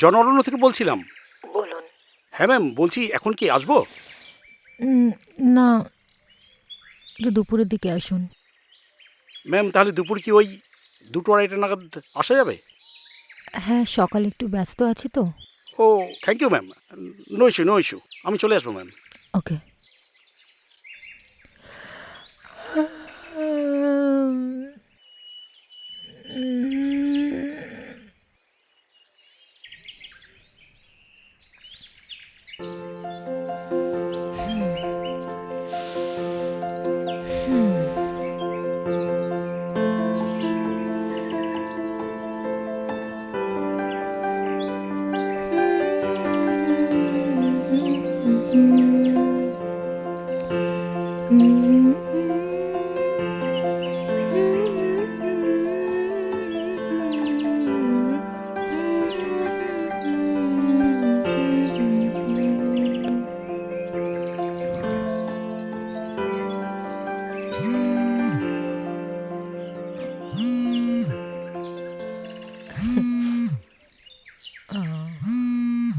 জনঅরণ্য থেকে বলছিলাম। বলুন। হ্যাঁ ম্যাম, বলছি এখন কি আসবো? না, একটু দুপুরের দিকে আসুন। ম্যাম তাহলে দুপুর কি ওই 2-2:30 নাগাদ আসা যাবে? হ্যাঁ, সকালে একটু ব্যস্ত আছি তো। ও, thank you ma'am. No issue, no issue, আমি চলে আসবো ম্যাম। ওকে।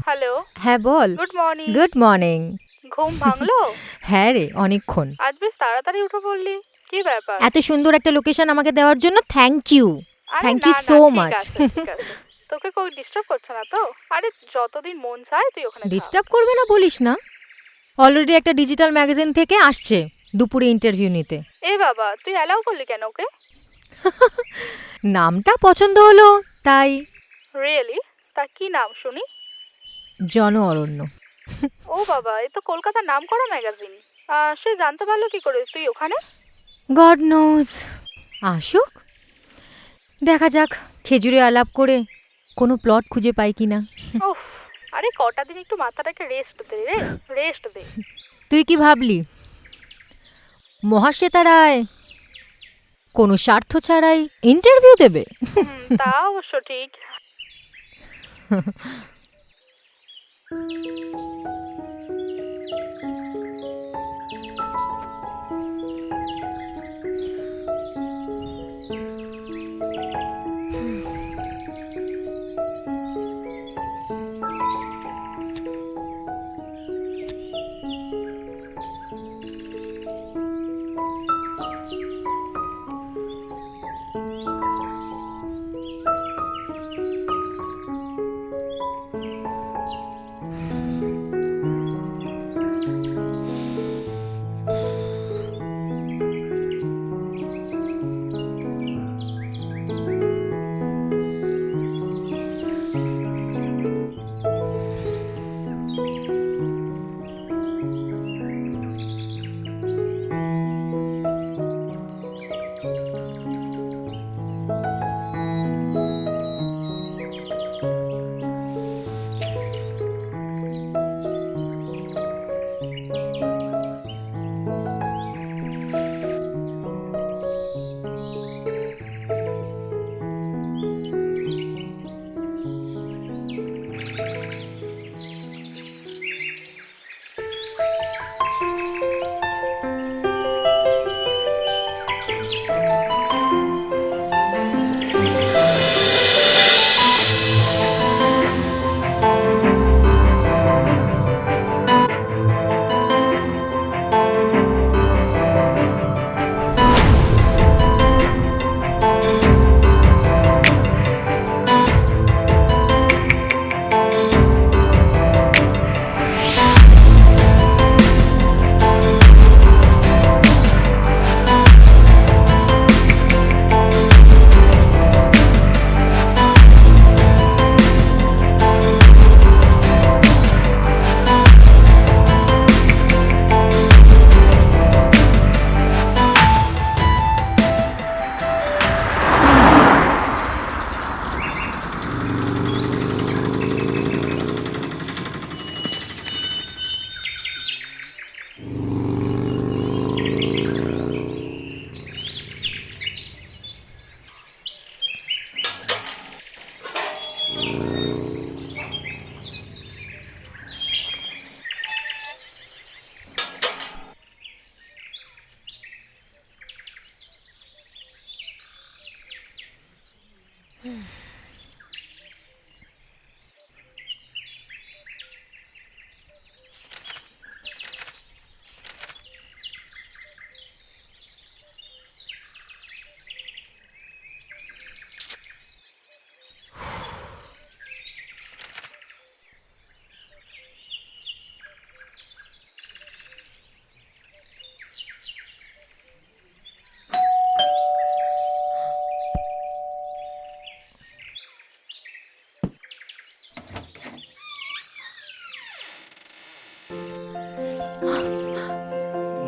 হ্যালো। হ্যাঁ বল। Good morning. Good morning. ঘুম ভাঙলো? হ্যাঁ রে, অনেকক্ষণ। আজ বেশ তাড়াতাড়ি উঠে পড়লি, কি ব্যাপার? এত সুন্দর একটা লোকেশন আমাকে দেওয়ার জন্য থ্যাংক ইউ। আরে থ্যাংক না ইউ না, সো ঠিক মাচ। আছে ঠিক আছে। তোকে কেউ ডিস্টার্ব করছে না তো? আরে যতদিন মন চায় তুই ওখানে থাক। ডিস্টার্ব করবে না বলিস না। অলরেডি একটা ডিজিটাল ম্যাগাজিন থেকে আসছে দুপুরে ইন্টারভিউ নিতে। এ বাবা, তুই অ্যালাউ করলি কেন ওকে? নামটা পছন্দ হলো তাই। রিয়েলি? তা কি নাম শুনি? জন অরণ্য। ও বাবা, এ তো কলকাতার নামকরা ম্যাগাজিন। সে জানতে পারলো কি করে তুই ওখানে? God nose. আসুক, দেখা যাক খেজুরে আলাপ করে কোনো প্লট খুঁজে পাই কিনা। ওহ, আরে কটা দিন একটু মাথাটাকে রেস্ট দে রে, রেস্ট দে। তুই কি ভাবলি মহাশ্বেতা রায় কোনো স্বার্থ ছাড়াই ইন্টারভিউ দেবে? তা অবশ্য ঠিক।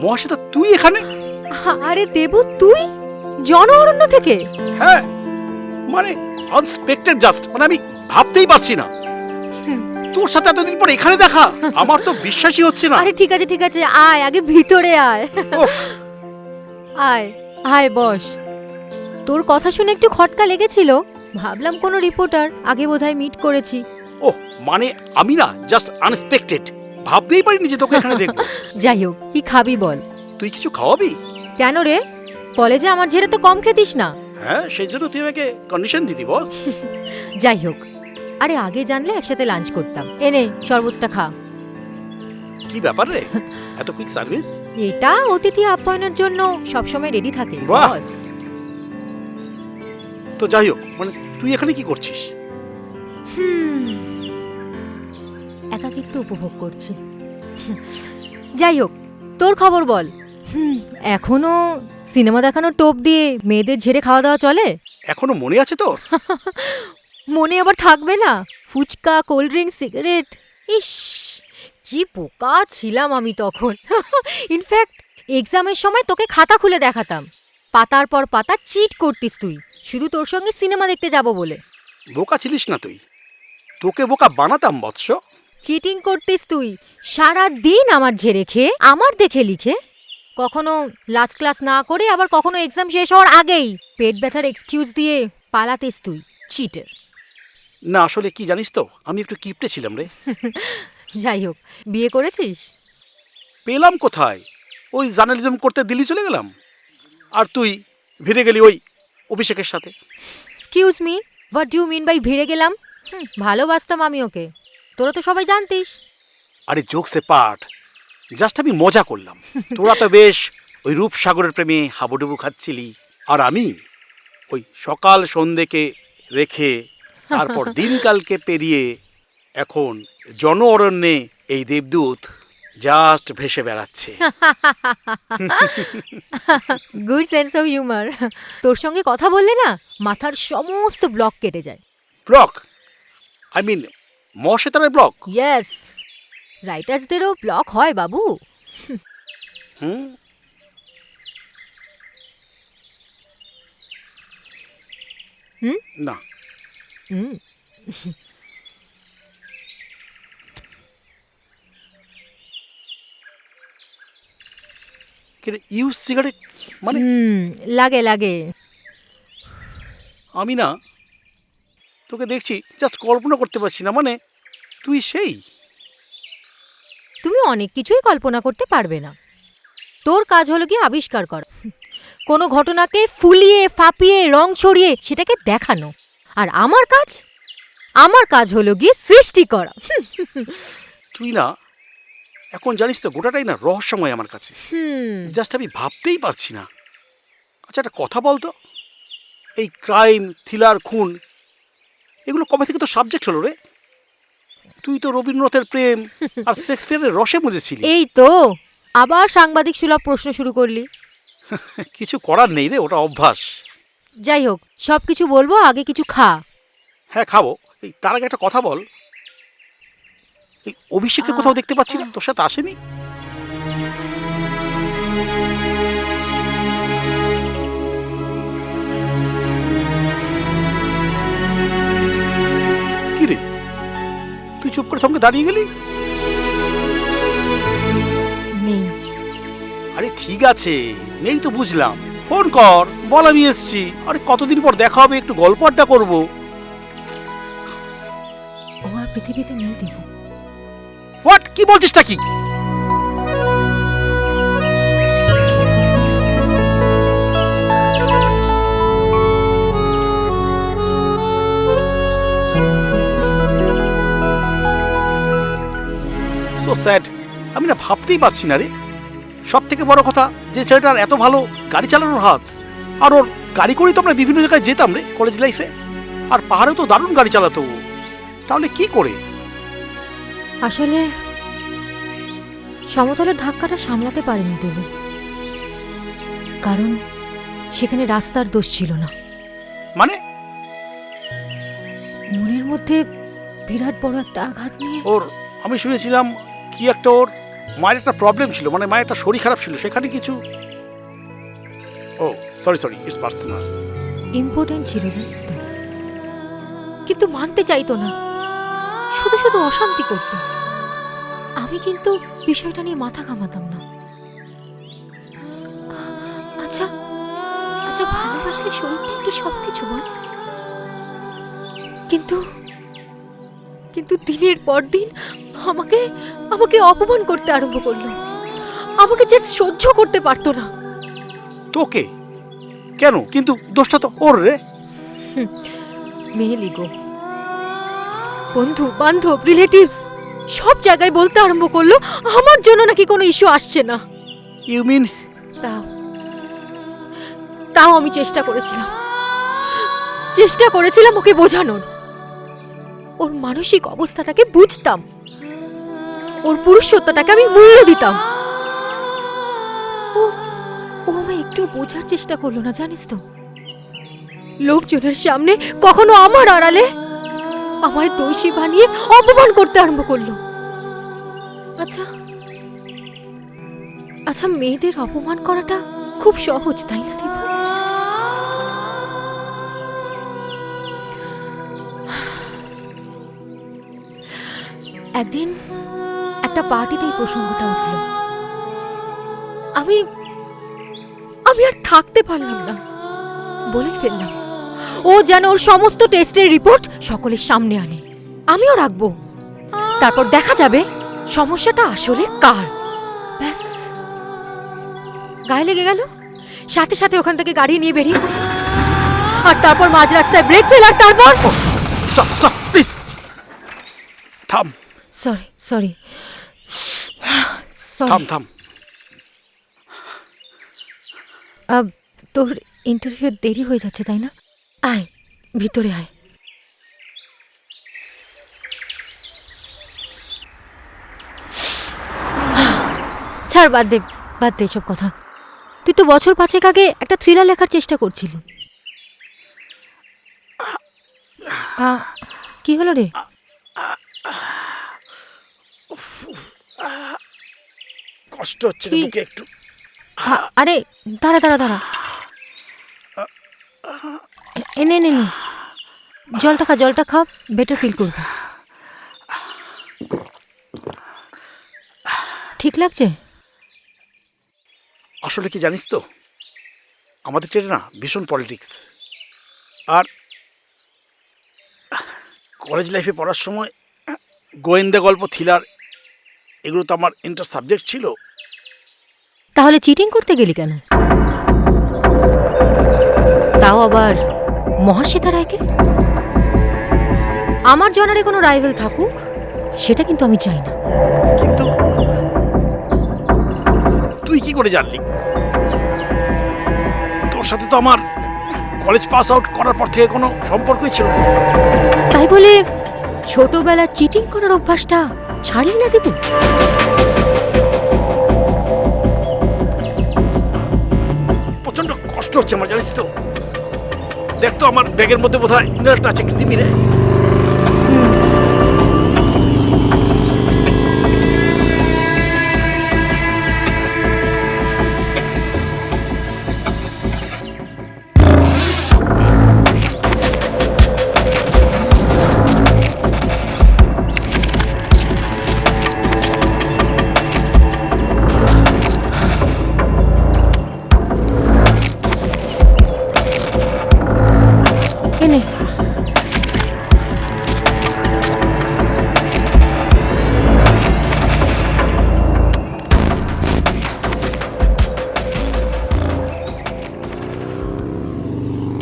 মহাশ্বেতা তুই এখানে? আরে দেবু, তুই জন অরণ্য থেকে? হ্যাঁ, মানে আনএক্সপেক্টেড জাস্ট, মানে আমি ভাবতেই পারছি না তোর সাথে এতদিন পর এখানে দেখা। আমার তো বিশ্বাসই হচ্ছে না। আরে ঠিক আছে ঠিক আছে, আয় আগে ভিতরে আয়। উফ, আয় আয় বস। তোর কথা শুনে একটু খটকা লেগেছিল, ভাবলাম কোনো রিপোর্টার, আগে বোধহয় মিট করেছি। ওহ মানে আমি না জাস্ট আনএক্সপেক্টেড, ভাবতেই পারিনি যে তোকে এখানে দেখবো। যাই হোক, কি খাবি বল? তুই কিছু খাওয়াবি? কেন রে, কলেজে আমার ঝেড়ে তো কম খেতিস না। হ্যাঁ, সেই জন্য তুই আমাকে কন্ডিশন দিতি বস। যাই হোক, আরে আগে জানলে একসাথে লাঞ্চ করতাম। এনে শরবতটা খা। কি ব্যাপার রে, এত কুইক সার্ভিস? এটা অতিথি আপ্যায়নের জন্য সবসময় রেডি থাকে বাহ। বস। তো যাই হোক, মানে তুই এখানে কি করছিস? একাকিত্ব উপভোগ করছি। যাই হোক, তোর খবর বল। এখনো সিনেমা দেখানোর টোপ দিয়ে মেয়েদের ঝেড়ে খাওয়া দাওয়া চলে? এখনো মনে আছে তোর? মনে আবার থাকবে না? ফুচকা, কোল্ড ড্রিঙ্ক, সিগারেট, ইস কি বোকা ছিলাম আমি তখন। ইনফ্যাক্ট এক্সামের সময় তোকে খাতা খুলে দেখাতাম, পাতার পর পাতা চিট করতিস তুই, শুধু তোর সঙ্গে সিনেমা দেখতে যাব বলে। বোকা ছিলিস না তুই, তোকে বোকা বানাতাম বৎস। চিটিং করতিস তুই সারা দিন আমার ঝেড়ে খেয়ে, আমার দেখে লিখে, কখনো লাস্ট ক্লাস না করে, আবার কখনো এক্সাম শেষ হওয়ার আগেই পেট ব্যথার এক্সকিউজ দিয়ে পালাতিস তুই, চিটার। না আসলে কি জানিস তো, আমি একটু কিপটে ছিলাম রে। যাই হোক, বিয়ে করেছিস? পেলাম কোথায়, ওই জার্নালিজম করতে দিল্লি চলে গেলাম, আর তুই ভিড়ে গেলি ওই অভিষেকের সাথে। Excuse me, what do you mean by ভিড়ে গেলাম? ভালোবাসতাম আমি ওকে, তোরা তো সবাই জানতিস। আরে জোকসে পার্ট, জাস্ট আমি মজা করলাম। তোরা তো বেশ ওই রূপসাগরের প্রেমে হাবুডুবু খাচ্ছিলি, আর আমি ওই সকাল সন্ধ্যেকে রেখে তারপর দিনকালকে পেরিয়ে এখন জন অরণ্যে এই দেবদূত জাস্ট ভেসে বেড়াচ্ছে। Good sense of humour. তোর সঙ্গে কথা বললে না মাথার সমস্ত ব্লক কেটে যায়। ব্লক? আই মিন মহাশ্বেতারের ব্লক? ইয়েস, রাইটার্সদেরও ব্লক হয় বাবু। হুম, হুম না হুম ইউজ সিগারেট মানে? লাগে লাগে। আমি না তোকে দেখছি, জাস্ট কল্পনা করতে পারছি না, মানে তুই সেই। তুমি অনেক কিছুই কল্পনা করতে পারবে না, তোর কাজ হলো কি আবিষ্কার করা, কোনো ঘটনাকে ফুলিয়ে ফাঁপিয়ে রং ছড়িয়ে সেটাকে দেখানো, আর আমার কাজ হলো গিয়ে সৃষ্টি করা। তুই না এখন জানিস তো গোটাটাই না রহস্যময় আমার কাছে, জাস্ট আমি ভাবতেই পারছি না। আচ্ছা একটা কথা বলতো, এই ক্রাইম, থ্রিলার, খুন এগুলো কবে থেকে তো সাবজেক্ট হলো রে? তুই তো রবীন্দ্রনাথের প্রেম আর শেক্সপিয়ারের রসে বুঝেছিলি। এই তো আবার সাংবাদিক সুলভ প্রশ্ন শুরু করলি। কিছু করার নেই রে, ওটা অভ্যাস। যাই হোক, সব কিছু বলবো, আগে কিছু খা। হ্যাঁ খাবো, এই তার আগে একটা কথা বল, এই অভিষেককে কোথাও দেখতে পাচ্ছি না, তোর সাথে আসেনি? কি রে, তুই চুপ করে সঙ্গে দাঁড়িয়ে গেলি? নেই। আরে ঠিক আছে, নেই তো বুঝলাম, ফোন কর, বল আমি এসছি। আরে কতদিন পর দেখা হবে, একটু গল্প আড্ডা করবো। ও আর পৃথিবীতে নেই দেব। হোয়াট, কি বলছিসটা কি? সো স্যাড, আমি না ভাবতেই পারছি না রে। সব থেকে বড় কথা, যে ছেলেটার এত ভালো গাড়ি চালানোর হাত, আর ওর গাড়ি করেই তো আমরা বিভিন্ন জায়গায় যেতাম রে কলেজ লাইফে, আর পাহাড়েও তো দারুণ গাড়ি চালাতো। তাহলে কি করে? আসলে সমতলের ধাক্কাটা সামলাতে পারেনি দেবু, কারণ সেখানে রাস্তার দোষ ছিল না। মানে? মনের মধ্যে বিরাট বড় একটা আঘাত নিয়ে। ওর, আমি শুনেছিলাম কি একটা ওর মায়ের একটা প্রবলেম ছিল, মানে মায়ের একটা শরীর খারাপ ছিল, সেখানে কিছু। ও sorry sorry, it's personal. Important ছিল জানিস তো, কিন্তু মানতে চাইতো না, শুধু শুধু অশান্তি করতো। আমি কিন্তু বিষয়টা নিয়ে মাথা ঘামাতাম না। আচ্ছা আচ্ছা, ভালোবাসলে শরীরটাই কি সবকিছু বল? কিন্তু কিন্তু দিনের পর দিন আমাকে আমাকে অপমান করতে আরম্ভ করলো। আমাকে যে সহ্য করতে পারতো না। তোকে কেন? কিন্তু দোষটা তো ওর রে। মেয়ে লিগো, বন্ধু বান্ধব রিলেটিভস সব জায়গায় বলতে আরম্ভ করলো আমার জন্য নাকি কোনো ইস্যু আসছে না। You mean? তাও তাও আমি চেষ্টা করেছিলাম ওকে বোঝানোর। ওর মানসিক অবস্থাটাকে বুঝতাম, ওর পুরুষত্বটাকে আমি মূল্য দিতাম। ও ও আমায় একটু বোঝার চেষ্টা করলো না জানিস তো। লোকজনের সামনে কখনো আমার আড়ালে আমায় দোষী বানিয়ে অপমান করতে আরম্ভ করলো। আচ্ছা আচ্ছা, মেয়েদের অপমান করাটা খুব সহজ, তাই না দেবু? একদিন একটা পার্টিতে এই প্রসঙ্গটা উঠল। আমি আমি আর থাকতে পারলাম না, বলে ফেললাম ও যেন ওর সমস্ত টেস্টের রিপোর্ট সকলের সামনে আনে, আমিও রাখবো। তারপর দেখা যাবে সমস্যাটা আসলে কার। ব্যাস, গায়ে লেগে গেল, সাথে সাথে ওখান থেকে গাড়ি নিয়ে বেরিয়ে পড়ল। আর তারপর মাঝ রাস্তায় ব্রেক ফেল, আর তারপর স্টপ স্টপ প্লিজ, থাম। সরি সরি থাম থাম। তোর ইন্টারভিউ দেরি হয়ে যাচ্ছে তাই না? আয় ভিতরে আয়। ছাড়, বাদ দে সব কথা। তুই তো বছর 5 আগে একটা থ্রিলার লেখার চেষ্টা করছিলি। কি হলো রে? কষ্ট হচ্ছে রে বুকে একটু। আরে দাঁড়া, নে জলটা খা, বেটার ফিল করবি। ঠিক লাগছে? আসলে কি জানিস তো, আমাদের ট্রেনে না ভীষণ পলিটিক্স। আর কলেজ লাইফে পড়ার সময় গোয়েন্দা গল্প, থ্রিলার, এগুলো তো আমার ইন্টার সাবজেক্ট ছিল। তাহলে চিটিং করতে গেলি কেন? তাও আবার মহাশ্বেতা রায়কে? আমার জনারে কোনো রাইভেল থাকুক, সেটা কিন্তু আমি চাই না। কিন্তু তুই কি করে জানলি? তোর সাথে তো আমার কলেজ পাস আউট করার পর থেকে কোনো সম্পর্কই ছিল না। তাই বলে ছোটবেলার চিটিং করার অভ্যাসটা ছাড়লি না দেবু? প্রচন্ড কষ্ট হচ্ছে আমার, জানিস তো। দেখ তো আমার ব্যাগের মধ্যে বোধহয় ইনারটা আছে, একটু দিবি রে? এনে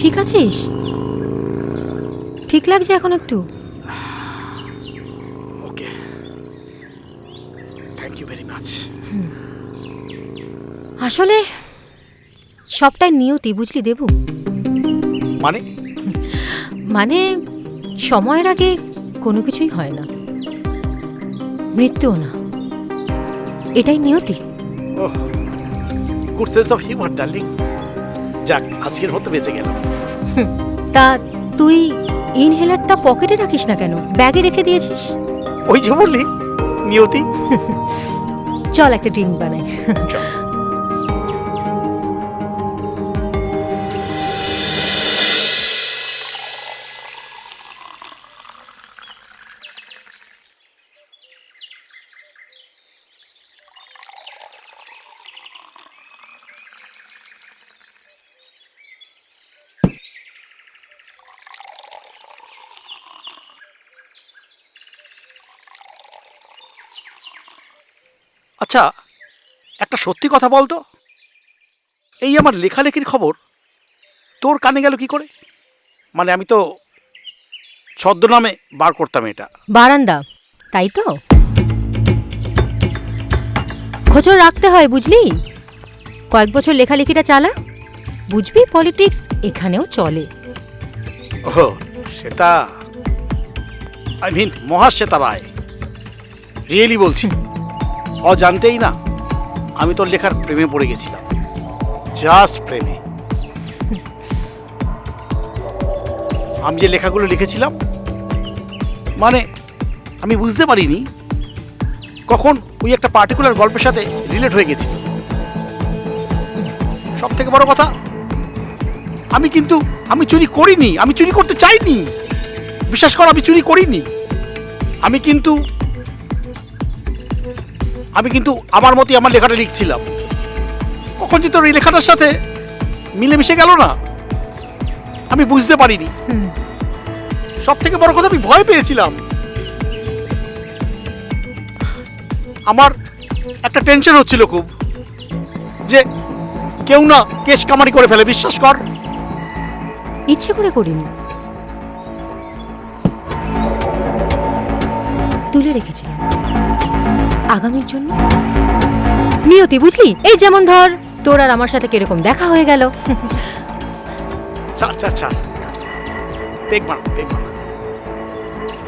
ঠিক আছিস? ঠিক লাগছে এখন একটু? ওকে, থ্যাংক ইউ ভেরি মাচ। আসলে সবটাই নিয়তি, বুঝলি দেবু? মানে সময়ের আগে কোনো কিছুই হয় না, মৃত্যুও না, এটাই নিয়তি। Oh, good sense of humour darling. যাক, আজকের মতো বেঁচে গেল। তা তুই ইনহেলারটা পকেটে রাখিস না কেন, ব্যাগে রেখে দিয়েছিস? ওই যে বললি, নিয়তি। চল একটা ড্রিঙ্ক বানাই। চল। আচ্ছা, একটা সত্যি কথা বলতো, এই আমার লেখালেখির খবর তোর কানে গেল কি করে? মানে আমি তো ছদ্মনামে বার করতাম এটা। বারান্দা, তাই তো? খোঁজও রাখতে হয়, বুঝলি? কয়েক বছর লেখালেখিটা চালা, বুঝবি পলিটিক্স এখানেও চলে। ও সেটা, I mean Mahasweta Roy, really বলছি, অজান্তেই না আমি তোর লেখার প্রেমে পড়ে গেছিলাম, জাস্ট প্রেমে। আমি যে লেখাগুলো লিখেছিলাম, মানে আমি বুঝতে পারিনি কখন ওই একটা পার্টিকুলার গল্পের সাথে রিলেট হয়ে গেছিল। সব থেকে বড় কথা, আমি চুরি করিনি, আমি চুরি করতে চাইনি, বিশ্বাস কর, আমি চুরি করিনি। আমি কিন্তু আমার মতোই আমার লেখাটা লিখছিলাম, কখন যে তোর এই লেখাটার সাথে মিলেমিশে গেল না, আমি বুঝতে পারিনি। সব থেকে বড় কথা, আমি ভয় পেয়েছিলাম। আমার একটা টেনশন হচ্ছিল খুব, যে কেউ না কেস কামারি করে ফেলে, বিশ্বাস কর। ইচ্ছে করে করিনি, তুলে রেখেছিলাম আগামীর জন্য নিয়তি, বুঝলি? এই যেমন ধর তোর আর আমার সাথে কিরকম দেখা হয়ে গেল। ছাড় ছাড় ছাড়, পেক মার, পেক মার।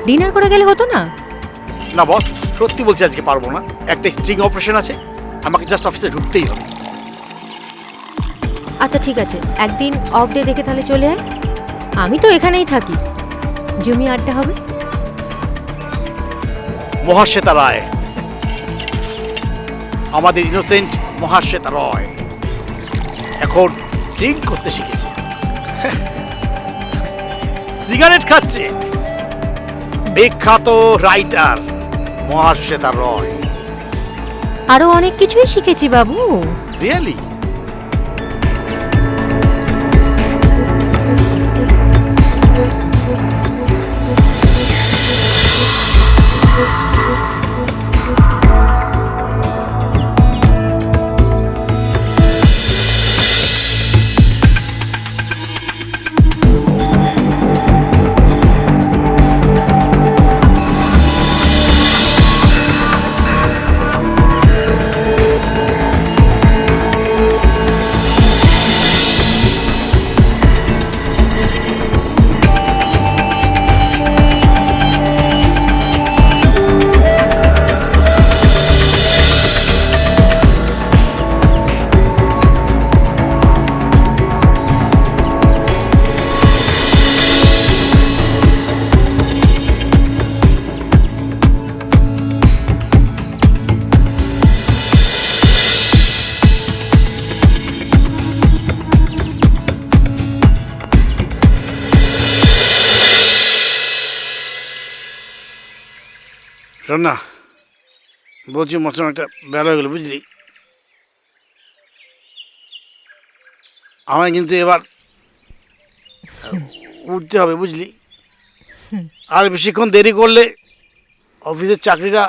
ডিনার করে গেলে হতো না? না বস, সত্যি বলছি আজকে পারবো না, একটা স্ট্রিং অপারেশন আছে, আমাকে জাস্ট অফিসে ঢুকতেই হবে। আচ্ছা ঠিক আছে, একদিন অফ ডে দেখে তাহলে চলে আয়, আমি তো এখানেই থাকি, জমি আড্ডা হবে। মহাশ্বেতা রায়, আমাদের ইনোসেন্ট মহাশ্বেতা রয় এখন ড্রিঙ্ক করতে শিখেছে, সিগারেট খাচ্ছে। বিখ্যাত রাইটার মহাশ্বেতা রয়। আরো অনেক কিছুই শিখেছি বাবু। রিয়েলি? শোন না, বলছি মতন একটা বেলা হয়ে গেল, বুঝলি? আমায় কিন্তু এবার উঠতে হবে, বুঝলি? আর বেশিক্ষণ দেরি করলে অফিসের চাকরিটা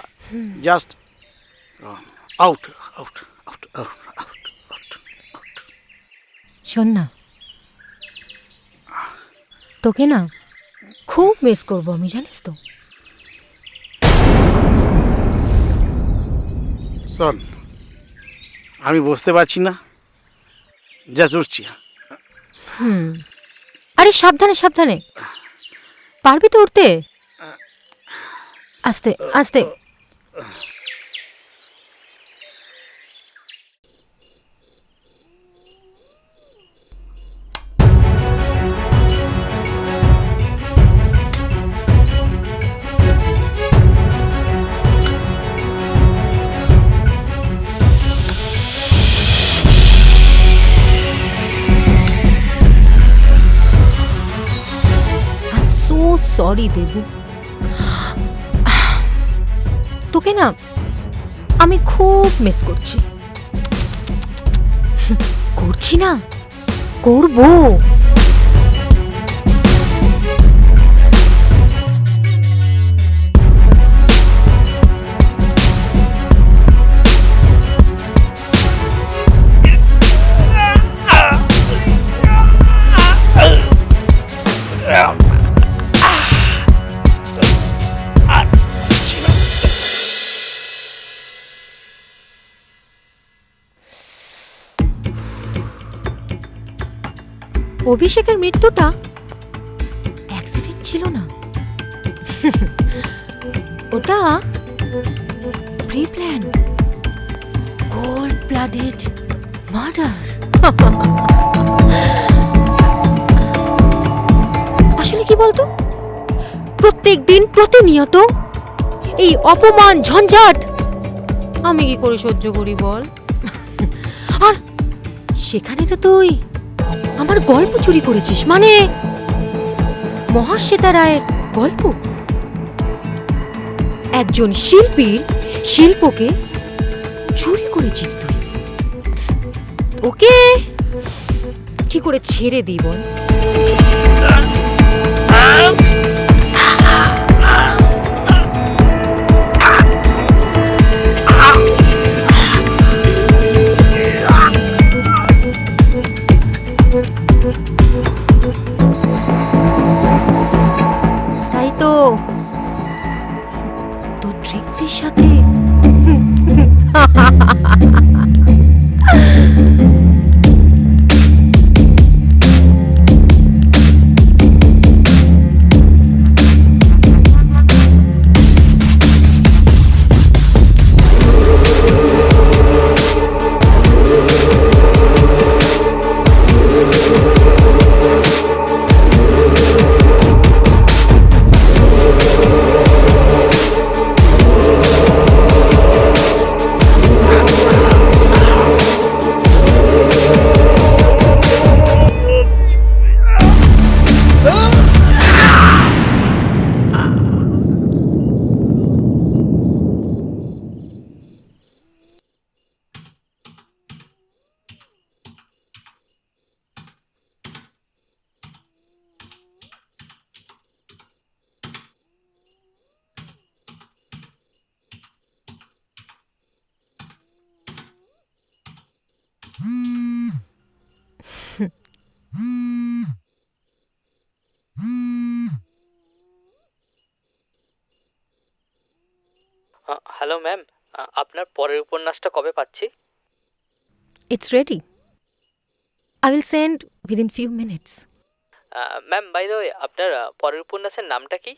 just out out out out out out out. শোন না, তোকে না খুব মিস করবো আমি, জানিস তো? শোন, আমি বুঝতে পারছি না, জাস্ট উঠছি। আরে সাবধানে সাবধানে, পারবি তো উঠতে? আস্তে আস্তে। সরি দেবু, তোকে না আমি খুব মিস করছি। করছি না, করবো। অভিষেকের মৃত্যুটা অ্যাক্সিডেন্ট ছিল না, ওটা pre plan, cold blooded murder. আসলে কি বলতো, প্রত্যেকদিন প্রতিনিয়ত এই অপমান ঝঞ্ঝাট আমি কি করে সহ্য করি বল? আর সেখানে তো তুই আমার গল্প চুরি করেছিস, মানে মহাশ্বেতা রায়ের গল্প। একজন শিল্পীর শিল্পকে চুরি করেছিস তুই। ওকে কি করে ছেড়ে দিই বল? তাই তো তোর ট্রিক্সের সাথে হ্যালো ম্যাম, আপনার পরের উপন্যাসটা কবে পাচ্ছি? It's ready. I will send within few minutes. Ma'am, by the way, আপনার পরের উপন্যাসের নামটা কি?